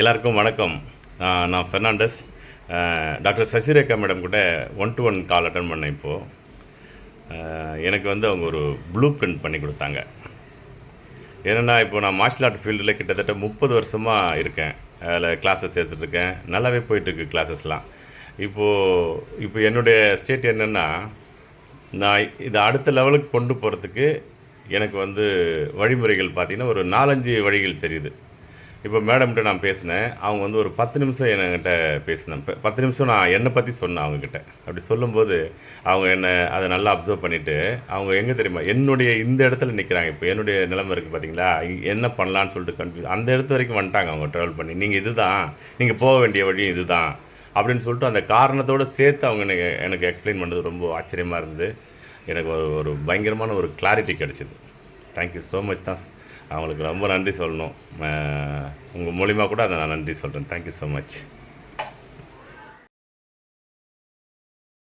எல்லாருக்கும் வணக்கம். நான் ஃபெர்னாண்டஸ். டாக்டர் சசிரேகா மேடம் கூட 1-to-1 கால் அட்டெண்ட் பண்ணேன் இப்போது. எனக்கு வந்து அவங்க ஒரு ப்ளூ பிரிண்ட் பண்ணி கொடுத்தாங்க. என்னென்னா, இப்போ நான் மார்ஷல் ஆர்ட் ஃபீல்டில் கிட்டத்தட்ட 30 வருஷமாக இருக்கேன். அதில் கிளாஸஸ் எடுத்துகிட்ருக்கேன். நல்லாவே போயிட்டுருக்கு கிளாஸஸ்லாம். இப்போ என்னுடைய ஸ்டேட் என்னென்னா, நான் இதை அடுத்த லெவலுக்கு கொண்டு போகிறதுக்கு எனக்கு வந்து வழிமுறைகள் பார்த்திங்கன்னா, ஒரு 4-5 வழிகள் தெரியுது. இப்போ மேடம்கிட்ட நான் பேசினேன். அவங்க வந்து ஒரு 10 நிமிஷம் என்கிட்ட பேசினேன். 10 நிமிஷம் நான் என்னை பற்றி சொன்னேன் அவங்கக்கிட்ட. அப்படி சொல்லும்போது, அவங்க அதை நல்லா அப்சர்வ் பண்ணிவிட்டு, அவங்க எங்கே தெரியுமா, என்னுடைய இந்த இடத்துல நிற்கிறாங்க. இப்போ என்னுடைய நிலைமை இருக்குது பார்த்தீங்களா, என்ன பண்ணலான்னு சொல்லிட்டு அந்த இடத்து வரைக்கும் வந்துட்டாங்க அவங்க ட்ராவல் பண்ணி. நீங்கள் போக வேண்டிய வழியும் இதுதான் அப்படின்னு சொல்லிட்டு அந்த காரணத்தோடு சேர்த்து அவங்க எனக்கு எக்ஸ்பிளைன் பண்ணது ரொம்ப ஆச்சரியமாக இருந்தது. எனக்கு ஒரு பயங்கரமான ஒரு கிளாரிட்டி கிடச்சிது. தேங்க்யூ ஸோ மச் தான். அவங்களுக்கு ரொம்ப நன்றி சொல்லணும். உங்கள் மூலிமா கூட அதை நான் நன்றி சொல்கிறேன். Thank you so much.